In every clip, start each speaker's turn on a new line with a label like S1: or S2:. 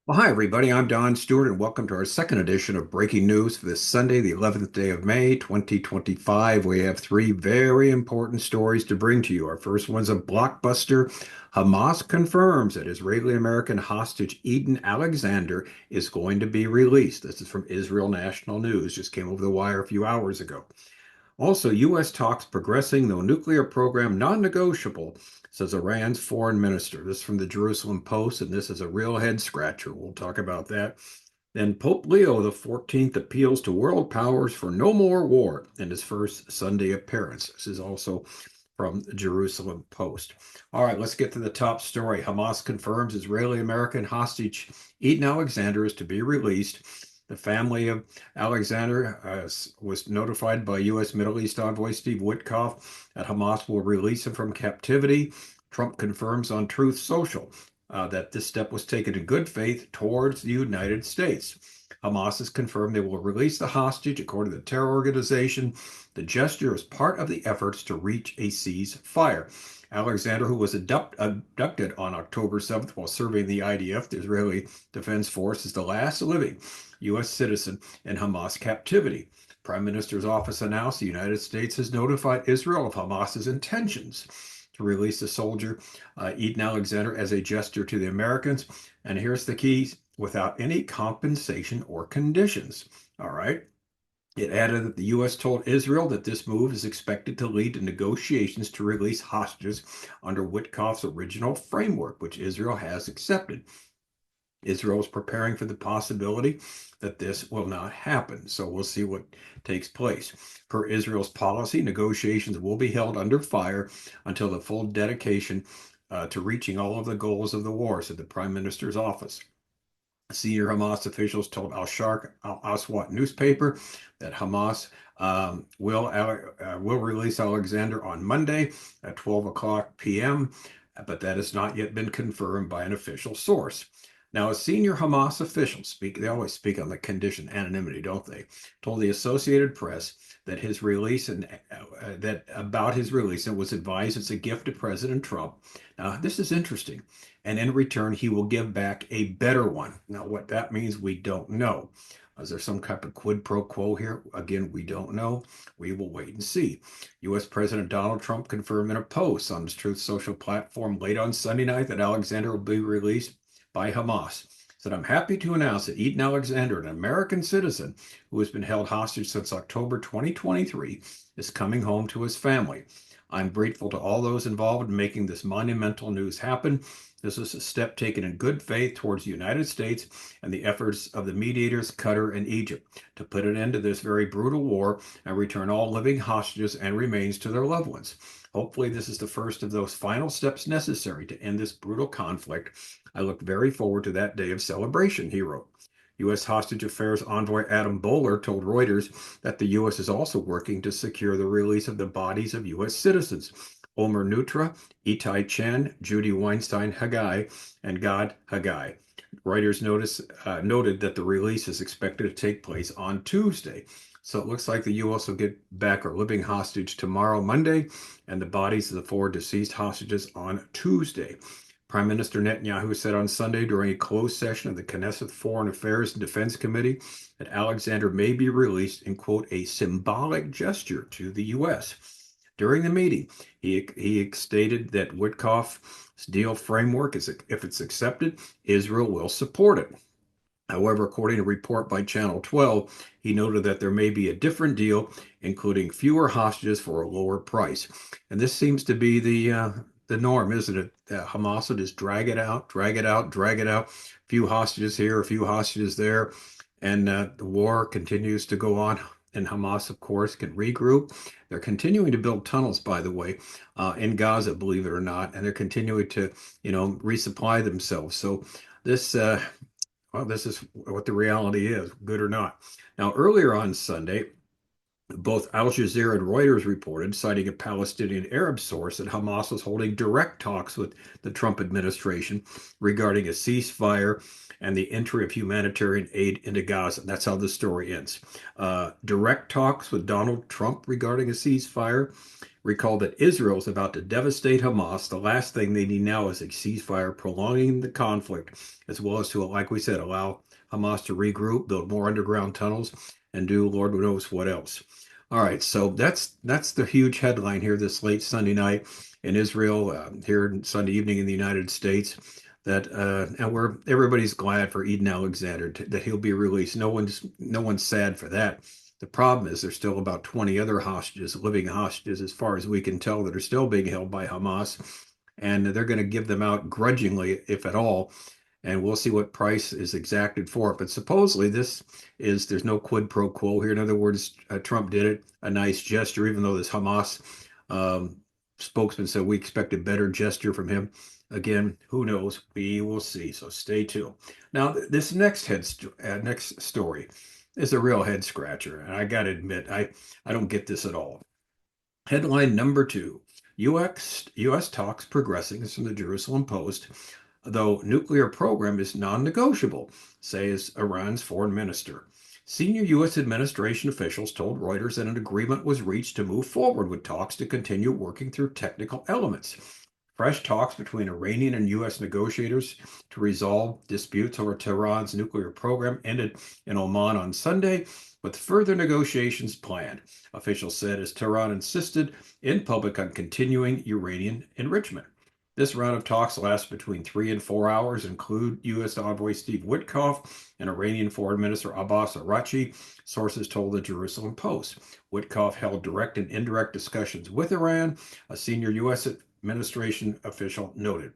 S1: Well, hi, everybody. I'm Don Stewart, and welcome to our second edition of Breaking News for this Sunday, the 11th day of May, 2025. We have three very important stories to bring to you. Our first one's a blockbuster. Hamas confirms that Israeli-American hostage Edan Alexander is going to be released. This is from Israel National News, just came over the wire a few hours ago. Also, U.S. talks progressing, though nuclear program non-negotiable, says Iran's foreign minister. This is from the Jerusalem Post, and this is a real head scratcher. We'll talk about that. Then Pope Leo XIV appeals to world powers for no more war in his first Sunday appearance. This is also from the Jerusalem Post. All right, let's get to the top story. Hamas confirms Israeli-American hostage Edan Alexander is to be released. The family of Alexander was notified by U.S. Middle East envoy Steve Witkoff that Hamas will release him from captivity. Trump confirms on Truth Social that this step was taken in good faith towards the United States. Hamas has confirmed they will release the hostage, according to the terror organization. The gesture is part of the efforts to reach a ceasefire. Alexander, who was abducted on October 7th while serving the IDF, the Israeli Defense Force, is the last living U.S. citizen in Hamas captivity. Prime Minister's office announced the United States has notified Israel of Hamas's intentions to release the soldier, Edan Alexander, as a gesture to the Americans. And here's the keys: without any compensation or conditions. All right. It added that the U.S. told Israel that this move is expected to lead to negotiations to release hostages under Witkoff's original framework, which Israel has accepted. Israel is preparing for the possibility that this will not happen. So we'll see what takes place. Per Israel's policy, negotiations will be held under fire until the full dedication to reaching all of the goals of the war, said the Prime Minister's office. Senior Hamas officials told Al-Sharq Al-Aswat newspaper that Hamas will release Alexander on Monday at 12 o'clock p.m., but that has not yet been confirmed by an official source. Now, a senior Hamas official they always speak on the condition anonymity, don't they? Told the Associated Press that his release and that about his release and was advised it's a gift to President Trump. Now, this is interesting. And in return, he will give back a better one. Now, what that means, we don't know. Is there some type of quid pro quo here? Again, we don't know. We will wait and see. U.S. President Donald Trump confirmed in a post on his Truth Social platform late on Sunday night that Alexander will be released by Hamas. Said, I'm happy to announce that Edan Alexander, an American citizen who has been held hostage since October 2023, is coming home to his family. I'm grateful to all those involved in making this monumental news happen. This is a step taken in good faith towards the United States and the efforts of the mediators, Qatar and Egypt, to put an end to this very brutal war and return all living hostages and remains to their loved ones. Hopefully, this is the first of those final steps necessary to end this brutal conflict. I look very forward to that day of celebration, he wrote. U.S. Hostage Affairs Envoy Adam Bowler told Reuters that the U.S. is also working to secure the release of the bodies of U.S. citizens. Omer Nutra, Itai Chen, Judy Weinstein Haggai, and Gad Haggai. Reuters noted that the release is expected to take place on Tuesday. So it looks like the U.S. will get back our living hostage tomorrow, Monday, and the bodies of the four deceased hostages on Tuesday. Prime Minister Netanyahu said on Sunday during a closed session of the Knesset Foreign Affairs and Defense Committee that Alexander may be released in, quote, a symbolic gesture to the U.S. During the meeting, he stated that Witkoff's deal framework is, if it's accepted, Israel will support it. However, according to a report by Channel 12, he noted that there may be a different deal, including fewer hostages for a lower price. And this seems to be the norm, isn't it? Hamas will just drag it out, drag it out, drag it out. A few hostages here, a few hostages there, and the war continues to go on. And Hamas, of course, can regroup. They're continuing to build tunnels, by the way, in Gaza, believe it or not, and they're continuing to, resupply themselves. So this well, this is what the reality is, good or not. Now, earlier on Sunday, Both Al Jazeera and Reuters reported, citing a Palestinian Arab source, that Hamas was holding direct talks with the Trump administration regarding a ceasefire and the entry of humanitarian aid into Gaza. That's how the story ends. Direct talks with Donald Trump regarding a ceasefire. Recall that Israel is about to devastate Hamas. The last thing they need now is a ceasefire, prolonging the conflict, as well as to, like we said, allow Hamas to regroup, build more underground tunnels, and do Lord knows what else. All right, so that's the huge headline here this late Sunday night in Israel, here Sunday evening in the United States. That and everybody's glad for Edan Alexander that he'll be released. No one's sad for that. The problem is there's still about 20 other hostages, living hostages, as far as we can tell, that are still being held by Hamas, and they're going to give them out grudgingly, if at all, and we'll see what price is exacted for it. But supposedly there's no quid pro quo here. In other words, Trump did it, a nice gesture, even though this Hamas um, spokesman said we expect a better gesture from him. Again, who knows? We will see. So stay tuned. Now, this next story is a real head scratcher, and I got to admit, I don't get this at all. Headline number 2: U.S. talks progressing. This is from the Jerusalem Post, though nuclear program is non-negotiable, says Iran's foreign minister. Senior U.S. administration officials told Reuters that an agreement was reached to move forward with talks to continue working through technical elements. Fresh talks between Iranian and U.S. negotiators to resolve disputes over Tehran's nuclear program ended in Oman on Sunday, with further negotiations planned, officials said, as Tehran insisted in public on continuing uranium enrichment. This round of talks lasts between 3 and 4 hours, include U.S. Envoy Steve Witkoff and Iranian Foreign Minister Abbas Araghchi, sources told the Jerusalem Post. Witkoff held direct and indirect discussions with Iran, a senior U.S. administration official noted.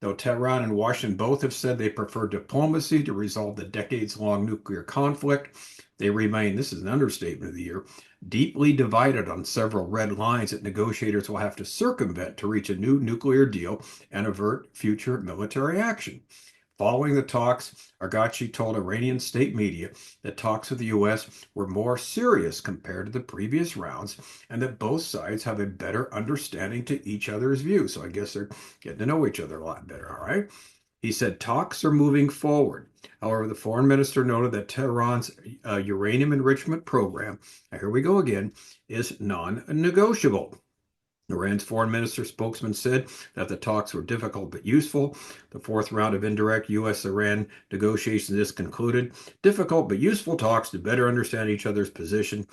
S1: Though Tehran and Washington both have said they prefer diplomacy to resolve the decades-long nuclear conflict, they remain, this is an understatement of the year, deeply divided on several red lines that negotiators will have to circumvent to reach a new nuclear deal and avert future military action. Following the talks, Araghchi told Iranian state media that talks with the U.S. were more serious compared to the previous rounds, and that both sides have a better understanding to each other's views. So I guess they're getting to know each other a lot better, all right? He said talks are moving forward. However, the foreign minister noted that Tehran's uranium enrichment program, here we go again, is non-negotiable. Iran's foreign minister spokesman said that the talks were difficult but useful. The fourth round of indirect U.S.-Iran negotiations is concluded. Difficult but useful talks to better understand each other's position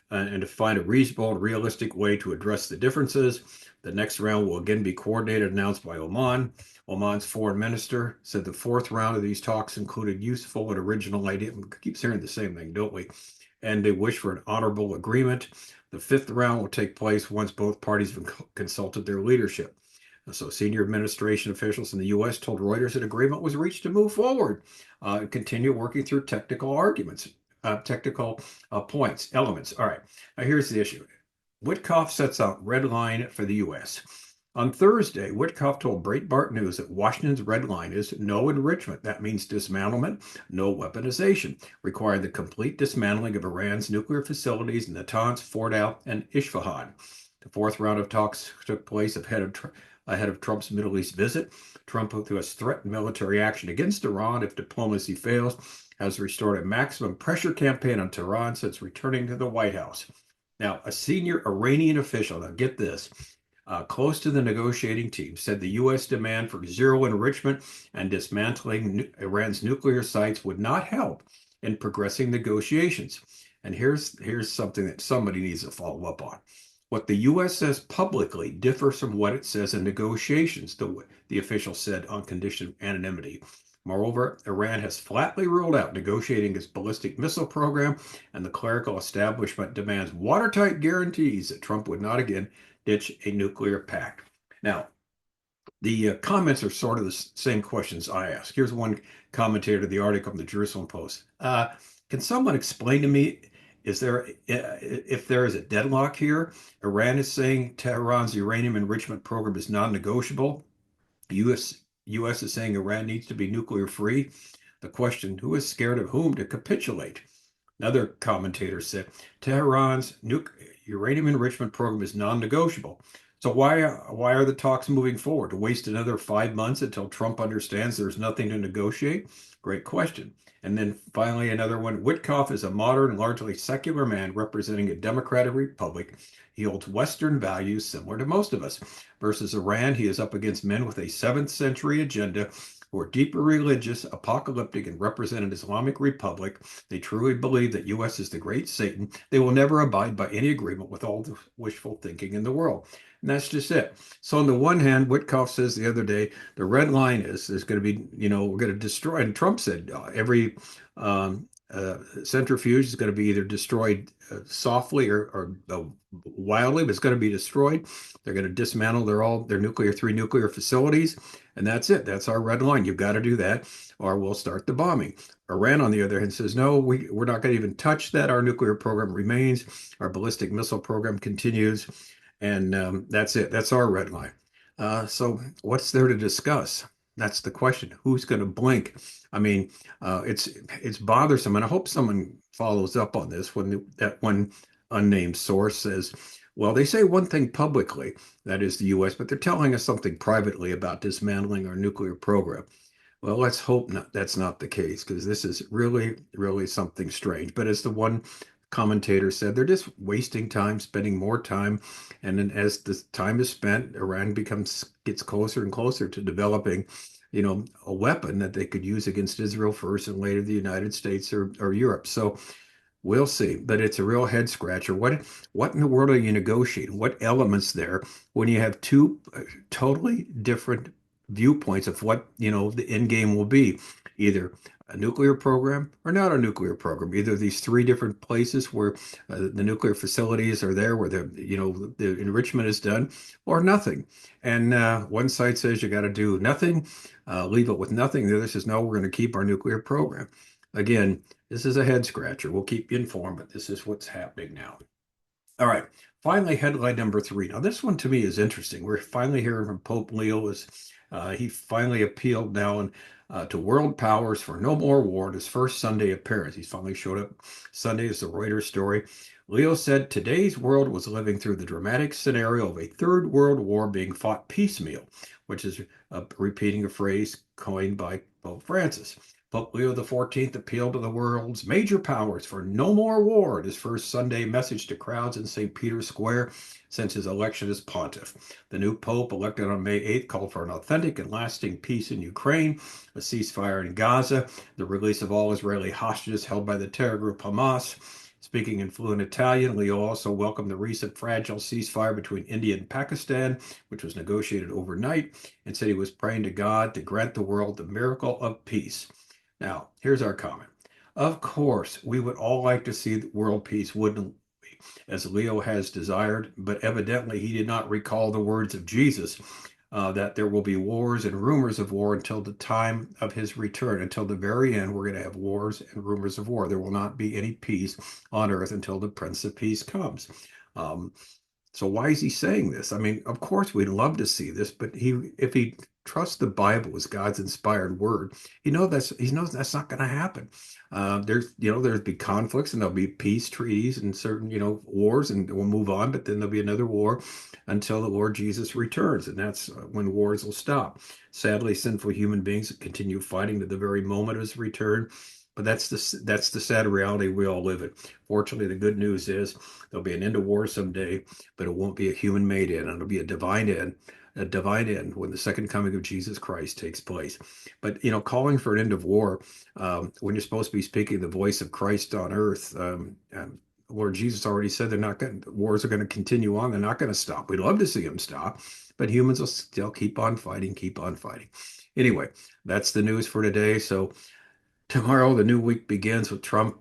S1: and to find a reasonable and realistic way to address the differences. The next round will again be coordinated, announced by Oman. Oman's foreign minister said the fourth round of these talks included useful and original ideas. We keep hearing the same thing, don't we? And they wish for an honorable agreement. The fifth round will take place once both parties have consulted their leadership. So senior administration officials in the U.S. told Reuters that agreement was reached to move forward and continue working through technical points, elements. All right, now here's the issue. Witkoff sets out red line for the U.S. On Thursday, Witkoff told Breitbart News that Washington's red line is no enrichment. That means dismantlement, no weaponization, requiring the complete dismantling of Iran's nuclear facilities in Natanz, Fordow, and Isfahan. The fourth round of talks took place ahead of Trump's Middle East visit. Trump, who has threatened military action against Iran if diplomacy fails, has restored a maximum pressure campaign on Tehran since returning to the White House. Now, a senior Iranian official, now get this, close to the negotiating team, said the U.S. demand for zero enrichment and dismantling Iran's nuclear sites would not help in progressing negotiations. And here's something that somebody needs to follow up on. What the U.S. says publicly differs from what it says in negotiations, the official said on condition of anonymity. Moreover, Iran has flatly ruled out negotiating its ballistic missile program, and the clerical establishment demands watertight guarantees that Trump would not again ditch a nuclear pact. Now, the comments are sort of the same questions I ask. Here's one commentator to the article from the Jerusalem Post. Can someone explain to me, if there is a deadlock here? Iran is saying Tehran's uranium enrichment program is non-negotiable. U.S. is saying Iran needs to be nuclear free. The question, who is scared of whom to capitulate? Another commentator said Tehran's uranium enrichment program is non-negotiable. So why are the talks moving forward? To waste another 5 months until Trump understands there's nothing to negotiate? Great question. And then finally, another one. Witkoff is a modern, largely secular man representing a democratic republic. He holds Western values similar to most of us. Versus Iran, he is up against men with a 7th century agenda who are deeply religious, apocalyptic, and represent an Islamic republic. They truly believe that U.S. is the great Satan. They will never abide by any agreement with all the wishful thinking in the world. And that's just it. So on the one hand, Witkoff says the other day, the red line is there's going to be, we're going to destroy. And Trump said every centrifuge is going to be either destroyed softly or wildly, but it's going to be destroyed. They're going to dismantle their three nuclear facilities, and that's it. That's our red line. You've got to do that, or we'll start the bombing. Iran, on the other hand, says no, we're not going to even touch that. Our nuclear program remains. Our ballistic missile program continues, and that's it. That's our red line. So what's there to discuss? That's the question. Who's going to blink? I mean, it's bothersome, and I hope someone follows up on this when that one unnamed source says, well, they say one thing publicly, that is the U.S., but they're telling us something privately about dismantling our nuclear program. Well, let's hope that's not the case, because this is really, really something strange. But as the one commentator said, they're just wasting time, spending more time. And then as the time is spent, Iran gets closer and closer to developing, a weapon that they could use against Israel first and later the United States or Europe. So we'll see, but it's a real head scratcher. What in the world are you negotiating? What elements there when you have two totally different viewpoints of what, the end game will be? Either a nuclear program or not a nuclear program. Either these three different places where the nuclear facilities are there, where the enrichment is done, or nothing. And one side says you got to do nothing, leave it with nothing. The other says no, we're going to keep our nuclear program. Again, this is a head scratcher. We'll keep you informed, but this is what's happening now. All right. Finally, headline number 3. Now, this one to me is interesting. We're finally hearing from Pope Leo as he finally appealed now to world powers for no more war at his first Sunday appearance. He's finally showed up Sunday as the Reuters story. Leo said today's world was living through the dramatic scenario of a third world war being fought piecemeal, which is repeating a phrase coined by Pope Francis. Pope Leo XIV appealed to the world's major powers for no more war at his first Sunday message to crowds in St. Peter's Square since his election as pontiff. The new pope, elected on May 8th, called for an authentic and lasting peace in Ukraine, a ceasefire in Gaza, the release of all Israeli hostages held by the terror group Hamas. Speaking in fluent Italian, Leo also welcomed the recent fragile ceasefire between India and Pakistan, which was negotiated overnight, and said he was praying to God to grant the world the miracle of peace. Now, here's our comment. Of course, we would all like to see world peace, wouldn't we? As Leo has desired, but evidently he did not recall the words of Jesus that there will be wars and rumors of war until the time of his return. Until the very end, we're going to have wars and rumors of war. There will not be any peace on earth until the Prince of Peace comes. Um, so why is he saying this? I mean, of course, we'd love to see this, but if he trusts the Bible as God's inspired word, he knows that's not going to happen. There's be conflicts and there'll be peace treaties and certain, wars, and we'll move on, but then there'll be another war until the Lord Jesus returns, and that's when wars will stop. Sadly, sinful human beings continue fighting to the very moment of his return. But that's the sad reality we all live in. Fortunately, the good news is there'll be an end to war someday, but it won't be a human-made end. It'll be a divine end when the second coming of Jesus Christ takes place. But calling for an end of war when you're supposed to be speaking the voice of Christ on earth, Lord Jesus already said wars are going to continue on. They're not going to stop. We'd love to see them stop, but humans will still keep on fighting, keep on fighting. Anyway, that's the news for today. So tomorrow, the new week begins with Trump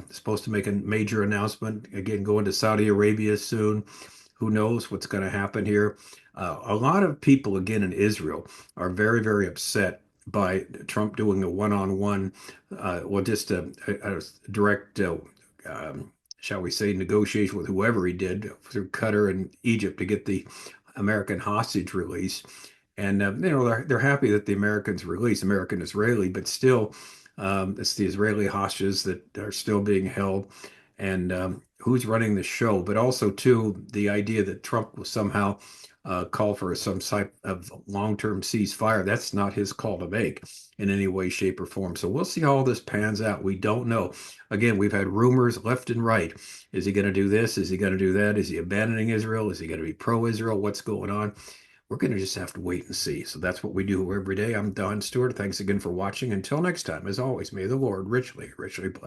S1: supposed to make a major announcement. Again, going to Saudi Arabia soon. Who knows what's going to happen here? A lot of people, again, in Israel are very, very upset by Trump doing a one-on-one, just a direct, shall we say, negotiation with whoever he did through Qatar and Egypt to get the American hostage release. And they're happy that the Americans release American Israeli, but still It's the Israeli hostages that are still being held, and who's running the show. But also, too, the idea that Trump will somehow call for some type of long-term ceasefire. That's not his call to make in any way, shape, or form. So we'll see how all this pans out. We don't know. Again, we've had rumors left and right. Is he going to do this? Is he going to do that? Is he abandoning Israel? Is he going to be pro-Israel? What's going on? We're going to just have to wait and see. So that's what we do every day. I'm Don Stewart. Thanks again for watching. Until next time, as always, may the Lord richly, richly bless.